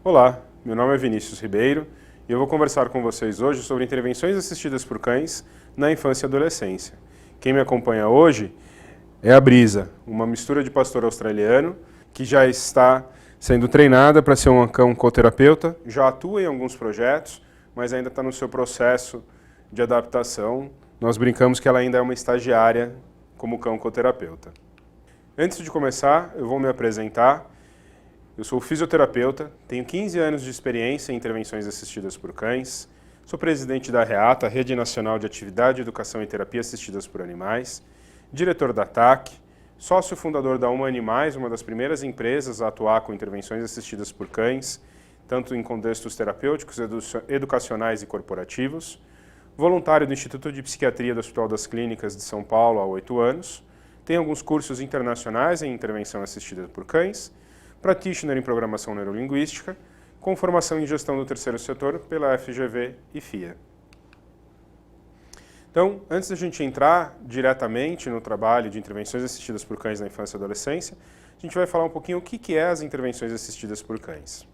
Olá, meu nome é Vinícius Ribeiro e eu vou conversar com vocês hoje sobre intervenções assistidas por cães na infância e adolescência. Quem me acompanha hoje é a Brisa, uma mistura de pastor australiano que já está sendo treinada para ser um cão coterapeuta, já atua em alguns projetos, mas ainda está no seu processo de adaptação. Nós brincamos que ela ainda é uma estagiária como cão coterapeuta. Antes de começar, eu vou me apresentar. Eu sou fisioterapeuta, tenho 15 anos de experiência em intervenções assistidas por cães, sou presidente da REATA, Rede Nacional de Atividade, Educação e Terapia Assistidas por Animais, diretor da TAC, sócio fundador da Uma Animais, uma das primeiras empresas a atuar com intervenções assistidas por cães, tanto em contextos terapêuticos, educacionais e corporativos, voluntário do Instituto de Psiquiatria do Hospital das Clínicas de São Paulo há 8 anos, tenho alguns cursos internacionais em intervenção assistida por cães, practitioner em programação neurolinguística, com formação em gestão do terceiro setor pela FGV e FIA. Então, antes da gente entrar diretamente no trabalho de intervenções assistidas por cães na infância e adolescência, a gente vai falar um pouquinho o que é as intervenções assistidas por cães.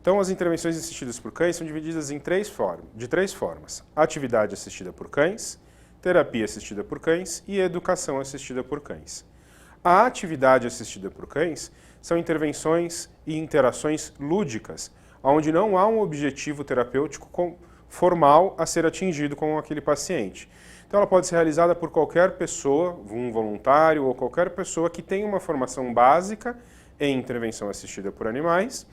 Então, as intervenções assistidas por cães são divididas de três formas: atividade assistida por cães, terapia assistida por cães e educação assistida por cães. A atividade assistida por cães são intervenções e interações lúdicas, onde não há um objetivo terapêutico formal a ser atingido com aquele paciente. Então ela pode ser realizada por qualquer pessoa, um voluntário ou qualquer pessoa que tenha uma formação básica em intervenção assistida por animais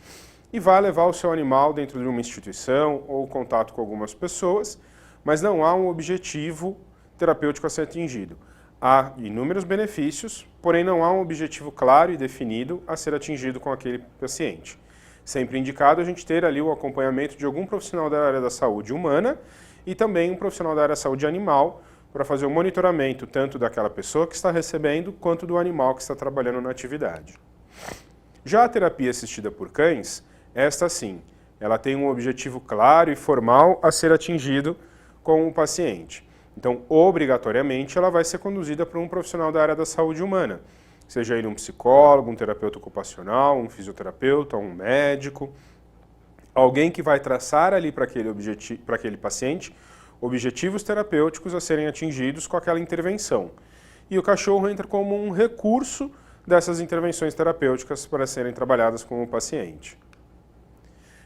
e vai levar o seu animal dentro de uma instituição ou contato com algumas pessoas, mas não há um objetivo terapêutico a ser atingido. Há inúmeros benefícios, porém não há um objetivo claro e definido a ser atingido com aquele paciente. Sempre indicado a gente ter ali o acompanhamento de algum profissional da área da saúde humana e também um profissional da área da saúde animal para fazer o monitoramento tanto daquela pessoa que está recebendo quanto do animal que está trabalhando na atividade. Já a terapia assistida por cães, esta sim, ela tem um objetivo claro e formal a ser atingido com o paciente. Então, obrigatoriamente, ela vai ser conduzida por um profissional da área da saúde humana, seja ele um psicólogo, um terapeuta ocupacional, um fisioterapeuta, um médico, alguém que vai traçar ali para aquele paciente objetivos terapêuticos a serem atingidos com aquela intervenção. E o cachorro entra como um recurso dessas intervenções terapêuticas para serem trabalhadas com o paciente.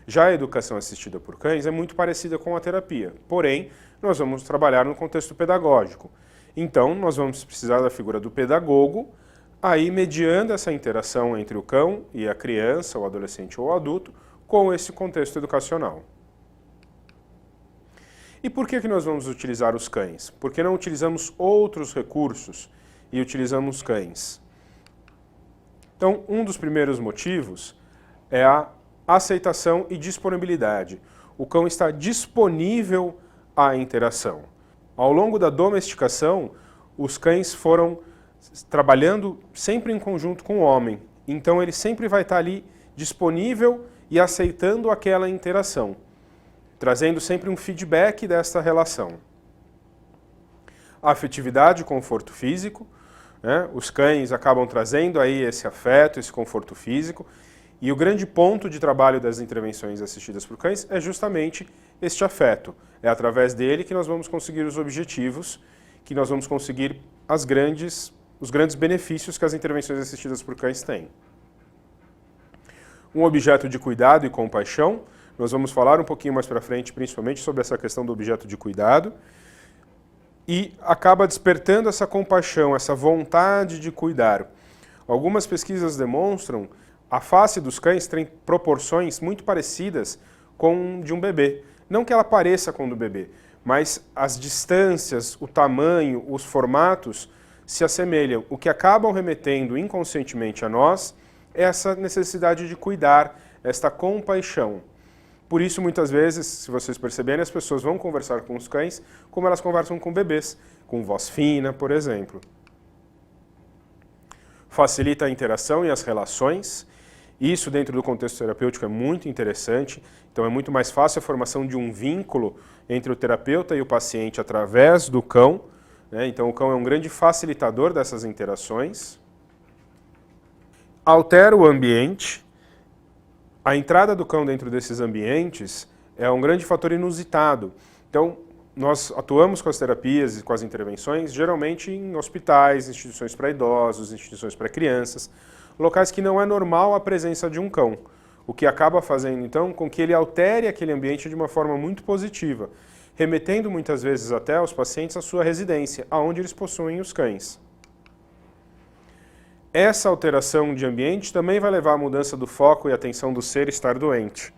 Já a educação assistida por cães é muito parecida com a terapia, porém, nós vamos trabalhar no contexto pedagógico. Então, nós vamos precisar da figura do pedagogo, aí mediando essa interação entre o cão e a criança, o adolescente ou o adulto, com esse contexto educacional. E por que nós vamos utilizar os cães? Por que não utilizamos outros recursos e utilizamos cães? Então, um dos primeiros motivos é a aceitação e disponibilidade. O cão está disponível à interação. Ao longo da domesticação, os cães foram trabalhando sempre em conjunto com o homem. Então ele sempre vai estar ali disponível e aceitando aquela interação, trazendo sempre um feedback desta relação. A afetividade e conforto físico, né? Os cães acabam trazendo aí esse afeto, esse conforto físico. E o grande ponto de trabalho das intervenções assistidas por cães é justamente este afeto. É através dele que nós vamos conseguir os objetivos, que nós vamos conseguir os grandes benefícios que as intervenções assistidas por cães têm. Um objeto de cuidado e compaixão, nós vamos falar um pouquinho mais para frente, principalmente sobre essa questão do objeto de cuidado, e acaba despertando essa compaixão, essa vontade de cuidar. Algumas pesquisas demonstram a face dos cães tem proporções muito parecidas com de um bebê. Não que ela pareça com a do bebê, mas as distâncias, o tamanho, os formatos se assemelham. O que acabam remetendo inconscientemente a nós é essa necessidade de cuidar, esta compaixão. Por isso, muitas vezes, se vocês perceberem, as pessoas vão conversar com os cães como elas conversam com bebês, com voz fina, por exemplo. Facilita a interação e as relações. Isso, dentro do contexto terapêutico, é muito interessante. Então, é muito mais fácil a formação de um vínculo entre o terapeuta e o paciente através do cão, né? Então, o cão é um grande facilitador dessas interações. Altera o ambiente, A entrada do cão dentro desses ambientes é um grande fator inusitado. Então, nós atuamos com as terapias e com as intervenções, geralmente em hospitais, instituições para idosos, instituições para crianças, locais que não é normal a presença de um cão, o que acaba fazendo, então, com que ele altere aquele ambiente de uma forma muito positiva, remetendo muitas vezes até os pacientes à sua residência, aonde eles possuem os cães. Essa alteração de ambiente também vai levar à mudança do foco e atenção do ser estar doente.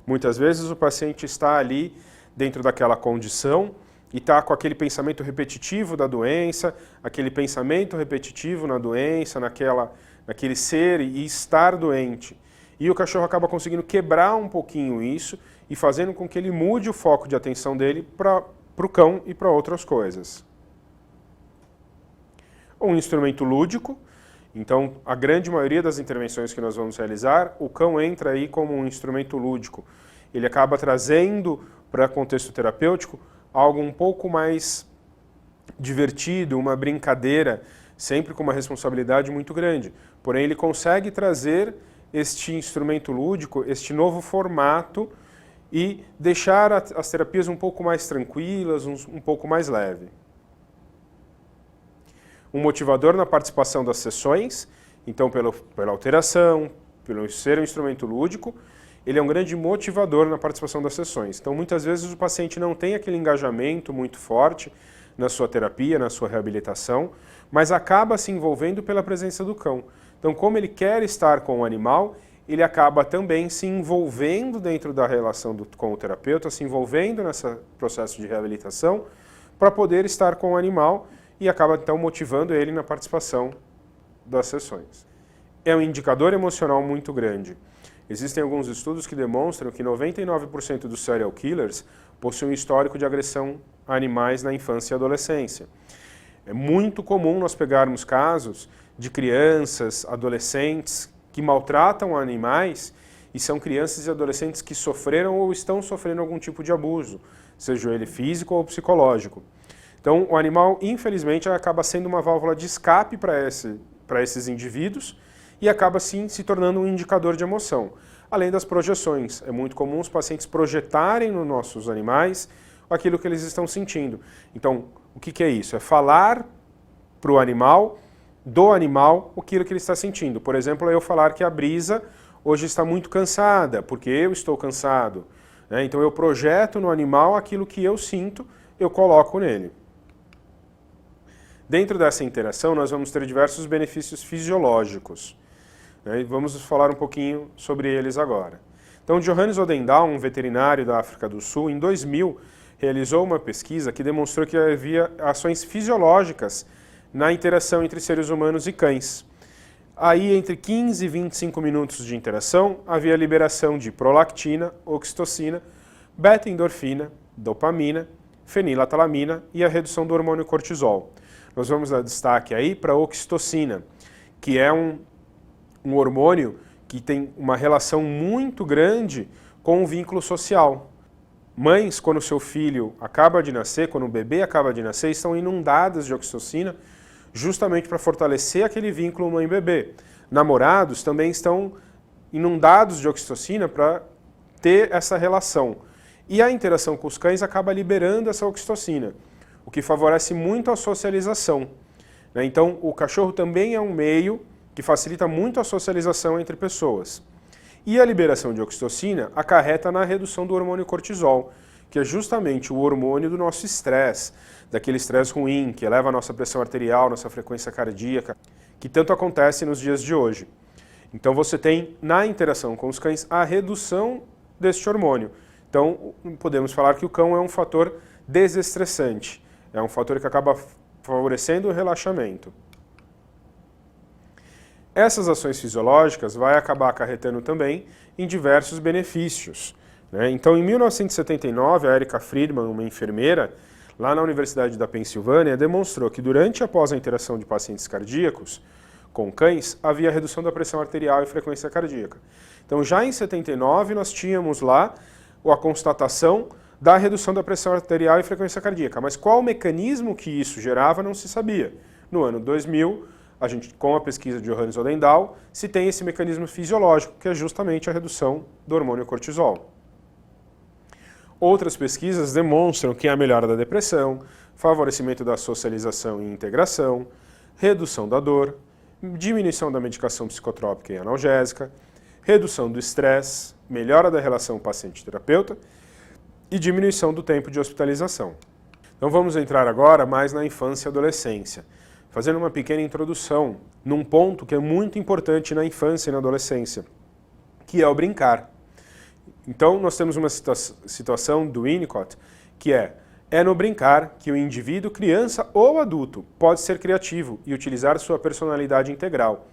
Muitas vezes o paciente está ali dentro daquela condição e está com aquele pensamento repetitivo da doença, aquele pensamento repetitivo na doença, naquele ser e estar doente. E o cachorro acaba conseguindo quebrar um pouquinho isso e fazendo com que ele mude o foco de atenção dele para o cão e para outras coisas. Um instrumento lúdico. Então, a grande maioria das intervenções que nós vamos realizar, o cão entra aí como um instrumento lúdico. Ele acaba trazendo para contexto terapêutico algo um pouco mais divertido, uma brincadeira, sempre com uma responsabilidade muito grande. Porém, ele consegue trazer este instrumento lúdico, este novo formato e deixar as terapias um pouco mais tranquilas, um pouco mais leve. Um motivador na participação das sessões, então pela alteração, pelo ser um instrumento lúdico, ele é um grande motivador na participação das sessões. Então muitas vezes o paciente não tem aquele engajamento muito forte na sua terapia, na sua reabilitação, mas acaba se envolvendo pela presença do cão. Então como ele quer estar com o animal, ele acaba também se envolvendo dentro da relação com o terapeuta, se envolvendo nesse processo de reabilitação, para poder estar com o animal, e acaba então motivando ele na participação das sessões. É um indicador emocional muito grande. Existem alguns estudos que demonstram que 99% dos serial killers possuem um histórico de agressão a animais na infância e adolescência. É muito comum nós pegarmos casos de crianças, adolescentes que maltratam animais e são crianças e adolescentes que sofreram ou estão sofrendo algum tipo de abuso, seja ele físico ou psicológico. Então, o animal, infelizmente, acaba sendo uma válvula de escape para esses indivíduos e acaba, sim, se tornando um indicador de emoção. Além das projeções. É muito comum os pacientes projetarem nos nossos animais aquilo que eles estão sentindo. Então, o que é isso? É falar para o animal, do animal, aquilo que ele está sentindo. Por exemplo, eu falar que a Brisa hoje está muito cansada, porque eu estou cansado. Então, eu projeto no animal aquilo que eu sinto, eu coloco nele. Dentro dessa interação, nós vamos ter diversos benefícios fisiológicos. E vamos falar um pouquinho sobre eles agora. Então, Johannes Odendaal, um veterinário da África do Sul, em 2000, realizou uma pesquisa que demonstrou que havia ações fisiológicas na interação entre seres humanos e cães. Aí, entre 15 e 25 minutos de interação, havia liberação de prolactina, oxitocina, beta-endorfina, dopamina, fenilalanina e a redução do hormônio cortisol. Nós vamos dar destaque aí para a oxitocina, que é um hormônio que tem uma relação muito grande com o vínculo social. Mães, quando o seu filho acaba de nascer, quando o bebê acaba de nascer, estão inundadas de oxitocina justamente para fortalecer aquele vínculo mãe-bebê. Namorados também estão inundados de oxitocina para ter essa relação. E a interação com os cães acaba liberando essa oxitocina, o que favorece muito a socialização. Então, o cachorro também é um meio que facilita muito a socialização entre pessoas. E a liberação de oxitocina acarreta na redução do hormônio cortisol, que é justamente o hormônio do nosso estresse, daquele estresse ruim, que eleva a nossa pressão arterial, nossa frequência cardíaca, que tanto acontece nos dias de hoje. Então você tem, na interação com os cães, a redução deste hormônio. Então, podemos falar que o cão é um fator desestressante, é um fator que acaba favorecendo o relaxamento. Essas ações fisiológicas vai acabar acarretando também em diversos benefícios. Então, em 1979, a Erika Friedman, uma enfermeira, lá na Universidade da Pensilvânia, demonstrou que durante e após a interação de pacientes cardíacos com cães, havia redução da pressão arterial e frequência cardíaca. Então, já em 79, nós tínhamos lá a constatação da redução da pressão arterial e frequência cardíaca. Mas qual o mecanismo que isso gerava não se sabia. No ano 2000, com a pesquisa de Johannes Odendahl, se tem esse mecanismo fisiológico, que é justamente a redução do hormônio cortisol. Outras pesquisas demonstram que a melhora da depressão, favorecimento da socialização e integração, redução da dor, diminuição da medicação psicotrópica e analgésica, redução do estresse, melhora da relação paciente-terapeuta e diminuição do tempo de hospitalização. Então vamos entrar agora mais na infância e adolescência, fazendo uma pequena introdução num ponto que é muito importante na infância e na adolescência, que é o brincar. Então nós temos uma situação do Winnicott que é no brincar que o indivíduo, criança ou adulto, pode ser criativo e utilizar sua personalidade integral.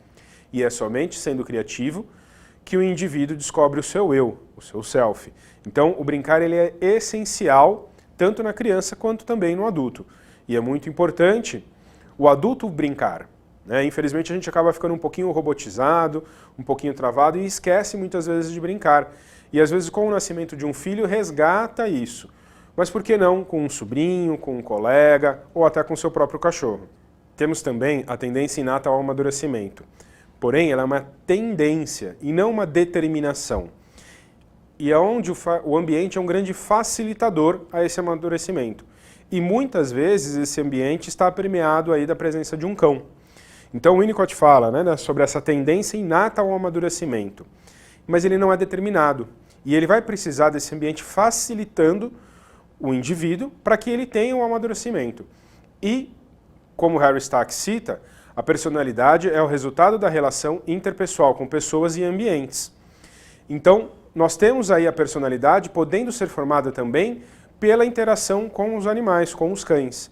E é somente sendo criativo que o indivíduo descobre o seu eu, o seu self. Então o brincar ele é essencial tanto na criança quanto também no adulto. E é muito importante o adulto brincar. Infelizmente a gente acaba ficando um pouquinho robotizado, um pouquinho travado e esquece muitas vezes de brincar. E às vezes com o nascimento de um filho resgata isso. Mas por que não com um sobrinho, com um colega ou até com seu próprio cachorro? Temos também a tendência inata ao amadurecimento. Porém, ela é uma tendência e não uma determinação. E é onde o ambiente é um grande facilitador a esse amadurecimento. E muitas vezes esse ambiente está permeado aí da presença de um cão. Então o Winnicott fala sobre essa tendência inata ao amadurecimento. Mas ele não é determinado. E ele vai precisar desse ambiente facilitando o indivíduo para que ele tenha um amadurecimento. E, como Harry Stack cita, a personalidade é o resultado da relação interpessoal com pessoas e ambientes. Então, nós temos aí a personalidade podendo ser formada também pela interação com os animais, com os cães.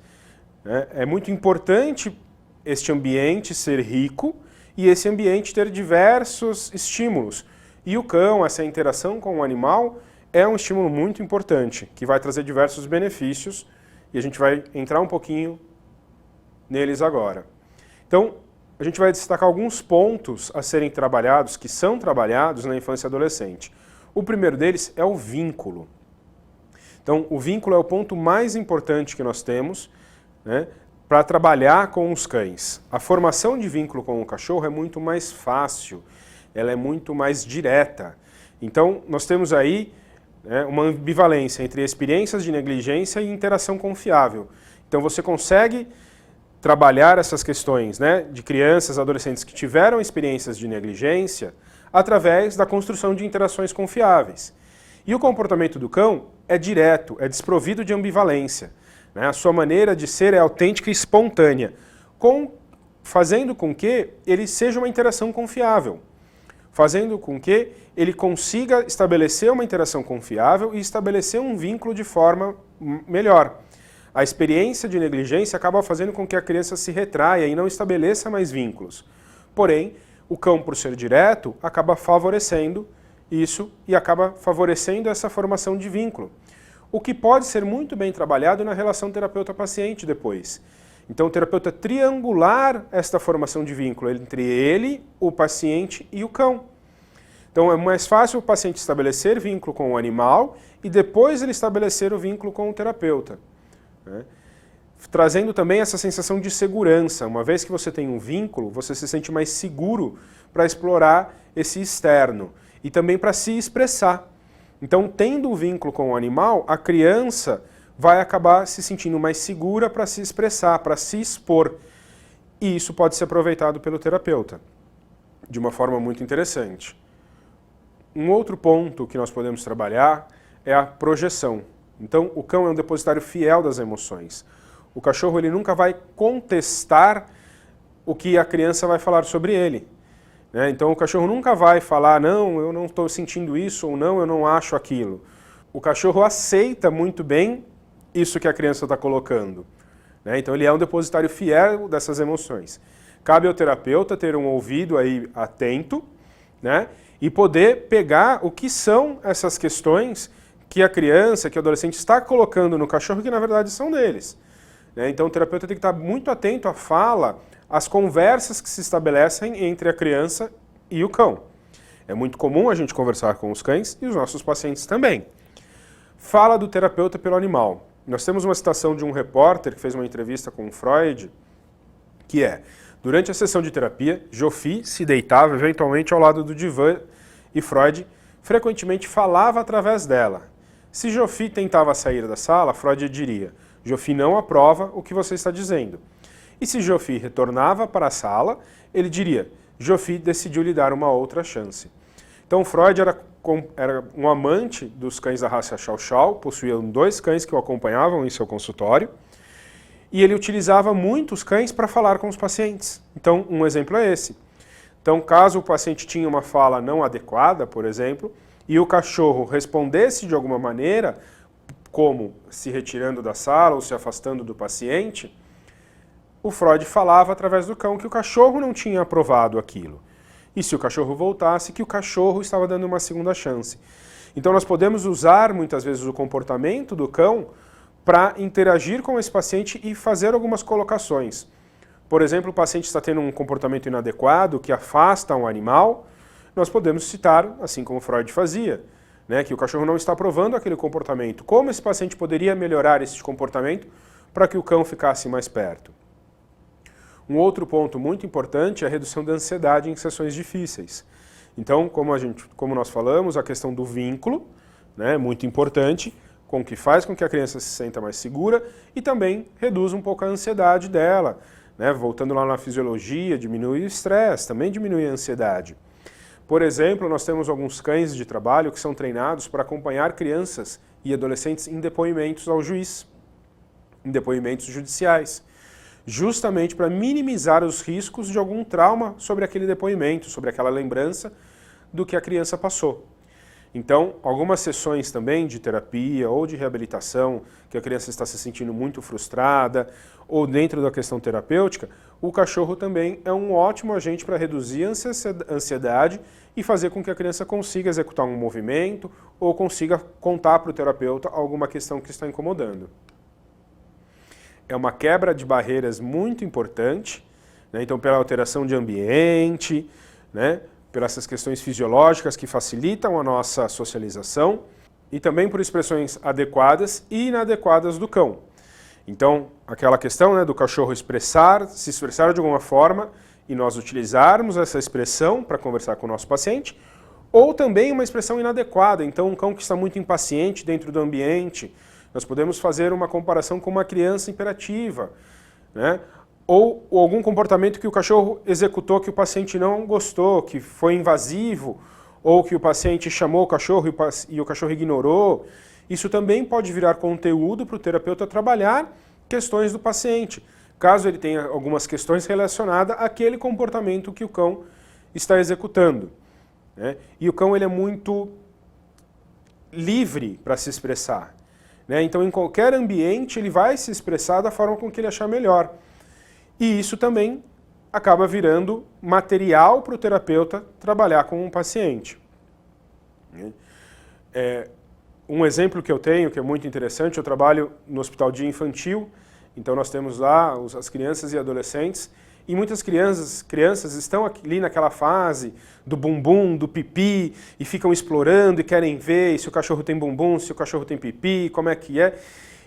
É muito importante este ambiente ser rico e esse ambiente ter diversos estímulos. E o cão, essa interação com o animal, é um estímulo muito importante, que vai trazer diversos benefícios, e a gente vai entrar um pouquinho neles agora. Então, a gente vai destacar alguns pontos a serem trabalhados, que são trabalhados na infância e adolescente. O primeiro deles é o vínculo. Então, o vínculo é o ponto mais importante que nós temos, para trabalhar com os cães. A formação de vínculo com o cachorro é muito mais fácil, ela é muito mais direta. Então, nós temos aí uma ambivalência entre experiências de negligência e interação confiável. Então você consegue trabalhar essas questões de crianças, adolescentes que tiveram experiências de negligência através da construção de interações confiáveis. E o comportamento do cão é direto, é desprovido de ambivalência. A sua maneira de ser é autêntica e espontânea, fazendo com que ele seja uma interação confiável. Fazendo com que ele consiga estabelecer uma interação confiável e estabelecer um vínculo de forma melhor. A experiência de negligência acaba fazendo com que a criança se retraia e não estabeleça mais vínculos. Porém, o cão, por ser direto, acaba favorecendo isso e acaba favorecendo essa formação de vínculo. O que pode ser muito bem trabalhado na relação terapeuta-paciente depois. Então o terapeuta triangular esta formação de vínculo entre ele, o paciente e o cão. Então é mais fácil o paciente estabelecer vínculo com o animal e depois ele estabelecer o vínculo com o terapeuta. Trazendo também essa sensação de segurança. Uma vez que você tem um vínculo, você se sente mais seguro para explorar esse externo e também para se expressar. Então, tendo um vínculo com o animal, a criança vai acabar se sentindo mais segura para se expressar, para se expor. E isso pode ser aproveitado pelo terapeuta de uma forma muito interessante. Um outro ponto que nós podemos trabalhar é a projeção. Então, o cão é um depositário fiel das emoções. O cachorro ele nunca vai contestar o que a criança vai falar sobre ele. Então, o cachorro nunca vai falar, não, eu não estou sentindo isso, ou não, eu não acho aquilo. O cachorro aceita muito bem isso que a criança está colocando. Então, ele é um depositário fiel dessas emoções. Cabe ao terapeuta ter um ouvido aí atento, e poder pegar o que são essas questões que a criança, que o adolescente está colocando no cachorro, que na verdade são deles. Então o terapeuta tem que estar muito atento à fala, às conversas que se estabelecem entre a criança e o cão. É muito comum a gente conversar com os cães e os nossos pacientes também. Fala do terapeuta pelo animal. Nós temos uma citação de um repórter que fez uma entrevista com o Freud, que é, durante a sessão de terapia, Joffy se deitava eventualmente ao lado do divã e Freud frequentemente falava através dela. Se Joffy tentava sair da sala, Freud diria: Joffy não aprova o que você está dizendo. E se Joffy retornava para a sala, ele diria: Joffy decidiu lhe dar uma outra chance. Então Freud era um amante dos cães da raça Chow Chow, possuía 2 cães que o acompanhavam em seu consultório, e ele utilizava muitos cães para falar com os pacientes. Então, um exemplo é esse. Então, caso o paciente tinha uma fala não adequada, por exemplo, e o cachorro respondesse de alguma maneira, como se retirando da sala ou se afastando do paciente, o Freud falava através do cão que o cachorro não tinha aprovado aquilo. E se o cachorro voltasse, que o cachorro estava dando uma segunda chance. Então nós podemos usar muitas vezes o comportamento do cão para interagir com esse paciente e fazer algumas colocações. Por exemplo, o paciente está tendo um comportamento inadequado que afasta um animal, nós podemos citar, assim como Freud fazia, né, que o cachorro não está aprovando aquele comportamento. Como esse paciente poderia melhorar esse comportamento para que o cão ficasse mais perto? Um outro ponto muito importante é a redução da ansiedade em sessões difíceis. Então, como nós falamos, a questão do vínculo, né, muito importante, com que faz com que a criança se sinta mais segura e também reduz um pouco a ansiedade dela. Né, voltando lá na fisiologia, diminui o estresse, também diminui a ansiedade. Por exemplo, nós temos alguns cães de trabalho que são treinados para acompanhar crianças e adolescentes em depoimentos ao juiz, em depoimentos judiciais, justamente para minimizar os riscos de algum trauma sobre aquele depoimento, sobre aquela lembrança do que a criança passou. Então, algumas sessões também de terapia ou de reabilitação, que a criança está se sentindo muito frustrada, ou dentro da questão terapêutica, o cachorro também é um ótimo agente para reduzir a ansiedade e fazer com que a criança consiga executar um movimento ou consiga contar para o terapeuta alguma questão que está incomodando. É uma quebra de barreiras muito importante, né? Então pela alteração de ambiente, né? Pelas essas questões fisiológicas que facilitam a nossa socialização e também por expressões adequadas e inadequadas do cão. Então, aquela questão, né, do cachorro se expressar de alguma forma e nós utilizarmos essa expressão para conversar com o nosso paciente, ou também uma expressão inadequada. Então, um cão que está muito impaciente dentro do ambiente, nós podemos fazer uma comparação com uma criança imperativa, né? Ou algum comportamento que o cachorro executou que o paciente não gostou, que foi invasivo, ou que o paciente chamou o cachorro e o cachorro ignorou. Isso também pode virar conteúdo para o terapeuta trabalhar questões do paciente, caso ele tenha algumas questões relacionadas àquele comportamento que o cão está executando, né? E o cão ele é muito livre para se expressar, né? Então em qualquer ambiente ele vai se expressar da forma com que ele achar melhor. E isso também acaba virando material para o terapeuta trabalhar com um paciente. Um exemplo que eu tenho, que é muito interessante, eu trabalho no Hospital Dia Infantil, então nós temos lá as crianças e adolescentes, e muitas crianças estão ali naquela fase do bumbum, do pipi, e ficam explorando e querem ver se o cachorro tem bumbum, se o cachorro tem pipi, como é que é.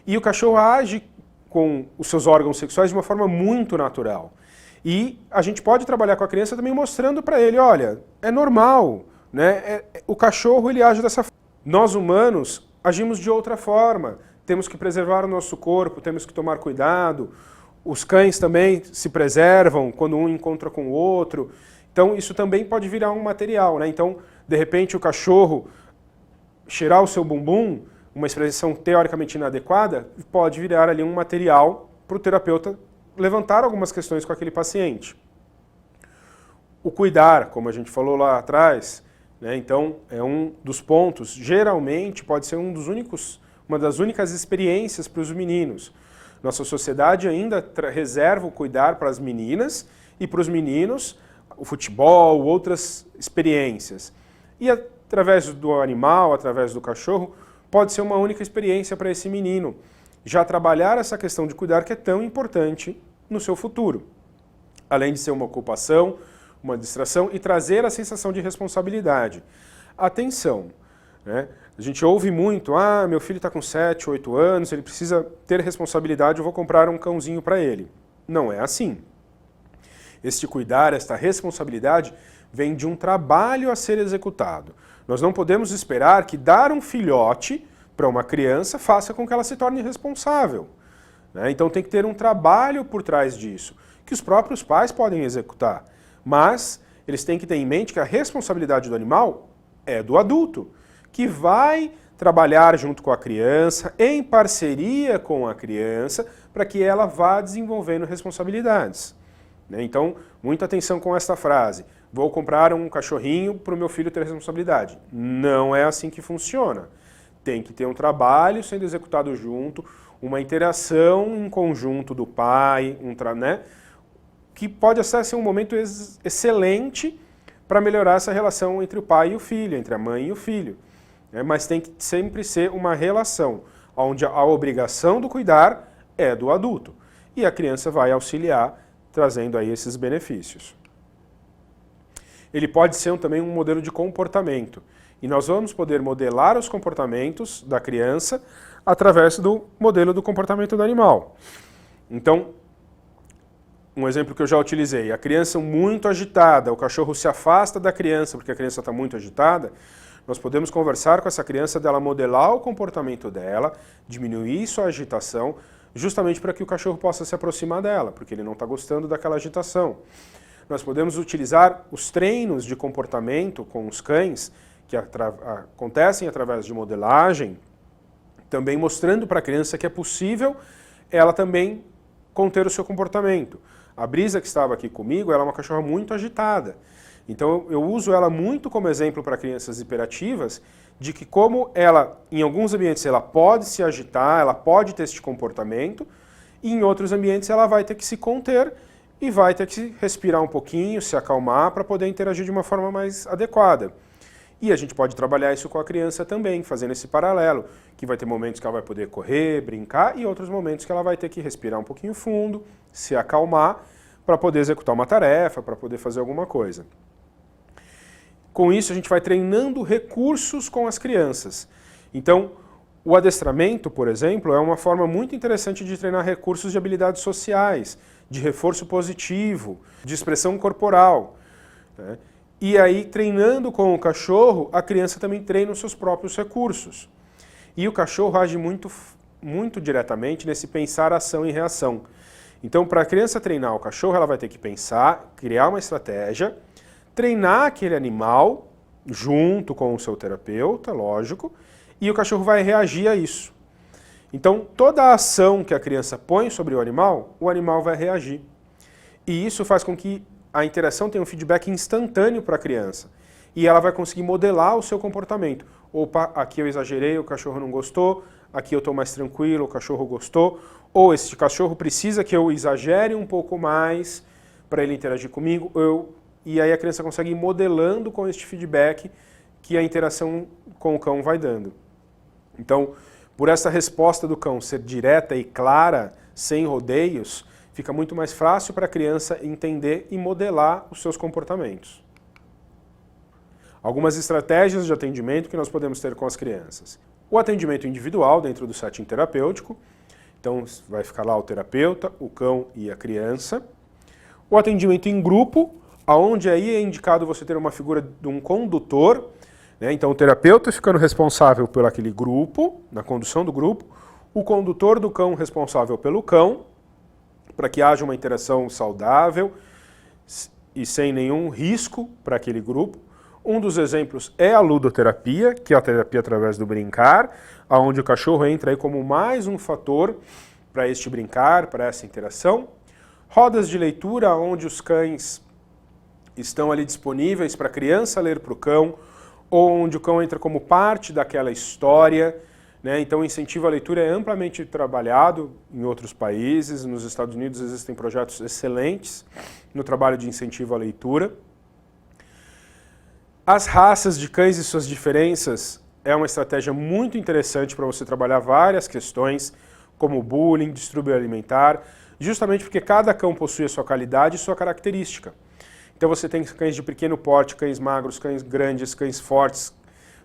E o cachorro age com os seus órgãos sexuais de uma forma muito natural. E a gente pode trabalhar com a criança também mostrando para ele, olha, é normal, né? O cachorro ele age dessa forma. Nós humanos agimos de outra forma, temos que preservar o nosso corpo, temos que tomar cuidado, os cães também se preservam quando um encontra com o outro, então isso também pode virar um material, né? Então, de repente o cachorro cheirar o seu bumbum, uma expressão teoricamente inadequada, pode virar ali um material para o terapeuta levantar algumas questões com aquele paciente. O cuidar, como a gente falou lá atrás, né? Então, é um dos pontos, geralmente pode ser uma das únicas experiências para os meninos. Nossa sociedade ainda reserva o cuidar para as meninas e para os meninos, o futebol, outras experiências. E através do animal, através do cachorro, pode ser uma única experiência para esse menino. Já trabalhar essa questão de cuidar que é tão importante no seu futuro. Além de ser uma ocupação, uma distração e trazer a sensação de responsabilidade. Atenção, né? A gente ouve muito, meu filho está com 7, 8 anos, ele precisa ter responsabilidade, eu vou comprar um cãozinho para ele. Não é assim. Este cuidar, esta responsabilidade, vem de um trabalho a ser executado. Nós não podemos esperar que dar um filhote para uma criança faça com que ela se torne responsável, né? Então tem que ter um trabalho por trás disso, que os próprios pais podem executar, mas eles têm que ter em mente que a responsabilidade do animal é do adulto, que vai trabalhar junto com a criança, em parceria com a criança, para que ela vá desenvolvendo responsabilidades. Então, muita atenção com esta frase. Vou comprar um cachorrinho para o meu filho ter responsabilidade. Não é assim que funciona. Tem que ter um trabalho sendo executado junto, uma interação em conjunto do pai, que pode até ser um momento excelente para melhorar essa relação entre o pai e o filho, entre a mãe e o filho. Mas tem que sempre ser uma relação onde a obrigação do cuidar é do adulto. E a criança vai auxiliar, trazendo aí esses benefícios. Ele pode ser também um modelo de comportamento. E nós vamos poder modelar os comportamentos da criança através do modelo do comportamento do animal. Então, um exemplo que eu já utilizei, a criança muito agitada, o cachorro se afasta da criança porque a criança está muito agitada, nós podemos conversar com essa criança dela modelar o comportamento dela, diminuir sua agitação, justamente para que o cachorro possa se aproximar dela, porque ele não está gostando daquela agitação. Nós podemos utilizar os treinos de comportamento com os cães, que acontecem através de modelagem, também mostrando para a criança que é possível ela também conter o seu comportamento. A Brisa, que estava aqui comigo, ela é uma cachorra muito agitada. Então eu uso ela muito como exemplo para crianças hiperativas, de que como ela, em alguns ambientes, ela pode se agitar, ela pode ter este comportamento, e em outros ambientes ela vai ter que se conter e vai ter que respirar um pouquinho, se acalmar para poder interagir de uma forma mais adequada. E a gente pode trabalhar isso com a criança também, fazendo esse paralelo, que vai ter momentos que ela vai poder correr, brincar, e outros momentos que ela vai ter que respirar um pouquinho fundo, se acalmar, para poder executar uma tarefa, para poder fazer alguma coisa. Com isso, a gente vai treinando recursos com as crianças. Então, o adestramento, por exemplo, é uma forma muito interessante de treinar recursos de habilidades sociais, de reforço positivo, de expressão corporal, né? E aí, treinando com o cachorro, a criança também treina os seus próprios recursos. E o cachorro age muito diretamente nesse pensar, ação e reação. Então, para a criança treinar o cachorro, ela vai ter que pensar, criar uma estratégia, treinar aquele animal junto com o seu terapeuta, lógico, e o cachorro vai reagir a isso. Então, toda a ação que a criança põe sobre o animal vai reagir. E isso faz com que a interação tenha um feedback instantâneo para a criança. E ela vai conseguir modelar o seu comportamento. Opa, aqui eu exagerei, o cachorro não gostou, aqui eu estou mais tranquilo, o cachorro gostou. Ou esse cachorro precisa que eu exagere um pouco mais para ele interagir comigo. E aí a criança consegue ir modelando com este feedback que a interação com o cão vai dando. Então, por essa resposta do cão ser direta e clara, sem rodeios, fica muito mais fácil para a criança entender e modelar os seus comportamentos. Algumas estratégias de atendimento que nós podemos ter com as crianças. O atendimento individual dentro do setting terapêutico. Então, vai ficar lá o terapeuta, o cão e a criança. O atendimento em grupo, onde aí é indicado você ter uma figura de um condutor, né? Então, o terapeuta ficando responsável por aquele grupo, na condução do grupo, o condutor do cão responsável pelo cão, para que haja uma interação saudável e sem nenhum risco para aquele grupo. Um dos exemplos é a ludoterapia, que é a terapia através do brincar, onde o cachorro entra aí como mais um fator para este brincar, para essa interação. Rodas de leitura, onde os cães estão ali disponíveis para a criança ler para o cão, ou onde o cão entra como parte daquela história, né? Então o incentivo à leitura é amplamente trabalhado em outros países. Nos Estados Unidos existem projetos excelentes no trabalho de incentivo à leitura. As raças de cães e suas diferenças é uma estratégia muito interessante para você trabalhar várias questões, como bullying, distúrbio alimentar, justamente porque cada cão possui a sua qualidade e sua característica. Então você tem cães de pequeno porte, cães magros, cães grandes, cães fortes.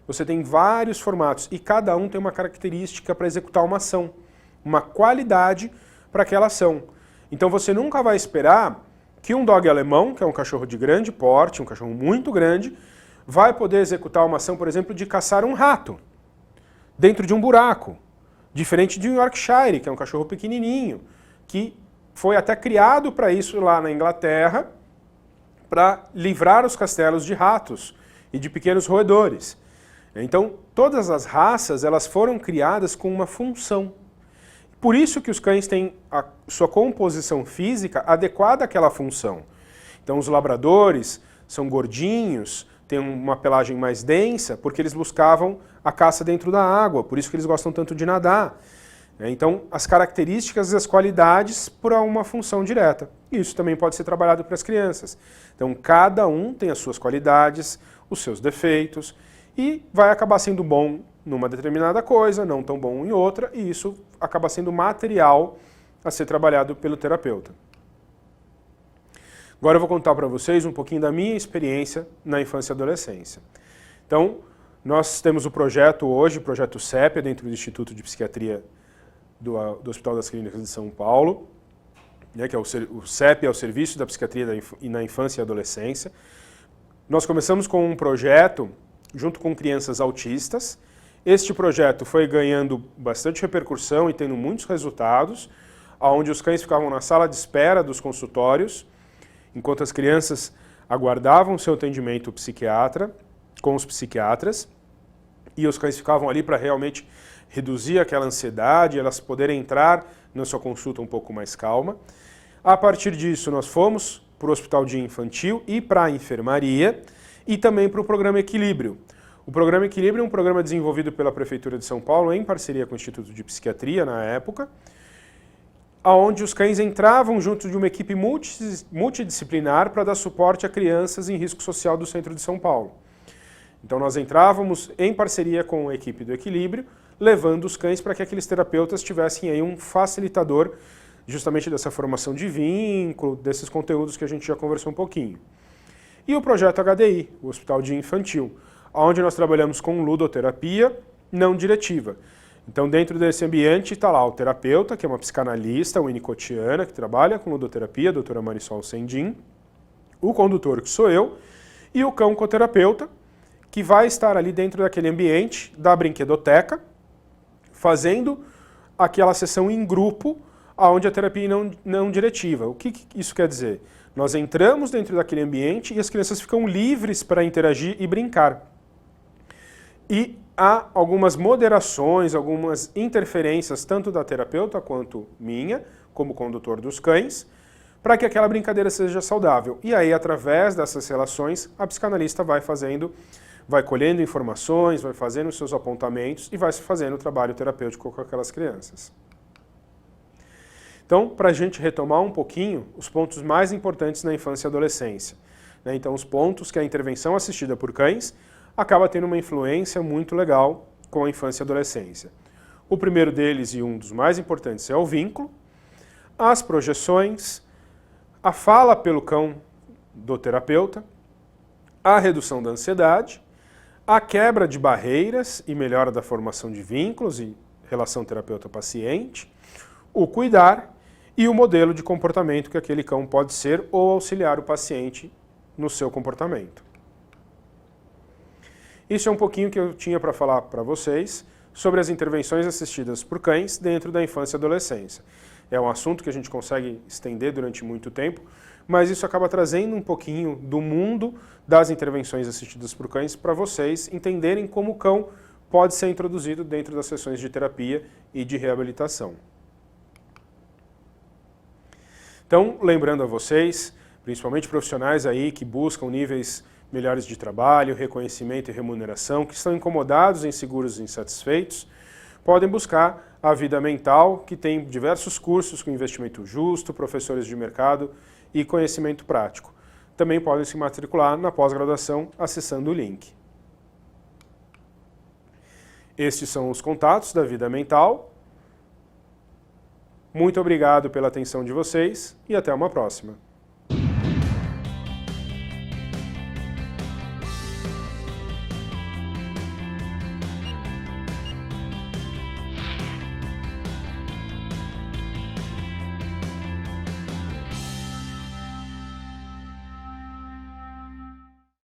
Você tem vários formatos e cada um tem uma característica para executar uma ação, uma qualidade para aquela ação. Então você nunca vai esperar que um dog alemão, que é um cachorro de grande porte, um cachorro muito grande, vai poder executar uma ação, por exemplo, de caçar um rato dentro de um buraco, diferente de um Yorkshire, que é um cachorro pequenininho, que foi até criado para isso lá na Inglaterra, para livrar os castelos de ratos e de pequenos roedores. Então, todas as raças elas foram criadas com uma função. Por isso que os cães têm a sua composição física adequada àquela função. Então, os labradores são gordinhos, têm uma pelagem mais densa, porque eles buscavam a caça dentro da água, por isso que eles gostam tanto de nadar. Então, as características e as qualidades para uma função direta. Isso também pode ser trabalhado para as crianças. Então, cada um tem as suas qualidades, os seus defeitos, e vai acabar sendo bom numa determinada coisa, não tão bom em outra, e isso acaba sendo material a ser trabalhado pelo terapeuta. Agora eu vou contar para vocês um pouquinho da minha experiência na infância e adolescência. Então, nós temos o projeto hoje, o projeto CEP, dentro do Instituto de Psiquiatria do Hospital das Clínicas de São Paulo, né, que é o CEP, é o Serviço da Psiquiatria na Infância e Adolescência. Nós começamos com um projeto junto com crianças autistas. Este projeto foi ganhando bastante repercussão e tendo muitos resultados, onde os cães ficavam na sala de espera dos consultórios, enquanto as crianças aguardavam seu atendimento com os psiquiatras, e os cães ficavam ali para realmente reduzir aquela ansiedade, elas poderem entrar na sua consulta um pouco mais calma. A partir disso, nós fomos para o Hospital Dia Infantil e para a enfermaria, e também para o Programa Equilíbrio. O Programa Equilíbrio é um programa desenvolvido pela Prefeitura de São Paulo em parceria com o Instituto de Psiquiatria na época, onde os cães entravam junto de uma equipe multidisciplinar para dar suporte a crianças em risco social do centro de São Paulo. Então nós entrávamos em parceria com a equipe do Equilíbrio, levando os cães para que aqueles terapeutas tivessem aí um facilitador justamente dessa formação de vínculo, desses conteúdos que a gente já conversou um pouquinho. E o projeto HDI, o Hospital Dia Infantil, onde nós trabalhamos com ludoterapia não diretiva. Então, dentro desse ambiente está lá o terapeuta, que é uma psicanalista winnicottiana, que trabalha com ludoterapia, a doutora Marisol Sendin, o condutor, que sou eu, e o cão coterapeuta, que vai estar ali dentro daquele ambiente da brinquedoteca, fazendo aquela sessão em grupo, onde a terapia não diretiva. O que isso quer dizer? Nós entramos dentro daquele ambiente e as crianças ficam livres para interagir e brincar. E há algumas moderações, algumas interferências, tanto da terapeuta quanto minha, como condutor dos cães, para que aquela brincadeira seja saudável. E aí, através dessas relações, a psicanalista vai colhendo informações, vai fazendo os seus apontamentos e vai fazendo o trabalho terapêutico com aquelas crianças. Então, para a gente retomar um pouquinho os pontos mais importantes na infância e adolescência. Então, os pontos que a intervenção assistida por cães acaba tendo uma influência muito legal com a infância e adolescência. O primeiro deles, e um dos mais importantes, é o vínculo, as projeções, a fala pelo cão do terapeuta, a redução da ansiedade, a quebra de barreiras e melhora da formação de vínculos e relação terapeuta-paciente, o cuidar e o modelo de comportamento que aquele cão pode ser ou auxiliar o paciente no seu comportamento. Isso é um pouquinho que eu tinha para falar para vocês sobre as intervenções assistidas por cães dentro da infância e adolescência. É um assunto que a gente consegue estender durante muito tempo, mas isso acaba trazendo um pouquinho do mundo das intervenções assistidas por cães para vocês entenderem como o cão pode ser introduzido dentro das sessões de terapia e de reabilitação. Então, lembrando a vocês, principalmente profissionais aí que buscam níveis melhores de trabalho, reconhecimento e remuneração, que estão incomodados, inseguros e insatisfeitos, podem buscar a Vida Mental, que tem diversos cursos com investimento justo, professores de mercado e conhecimento prático. Também podem se matricular na pós-graduação acessando o link. Estes são os contatos da Vida Mental. Muito obrigado pela atenção de vocês e até uma próxima.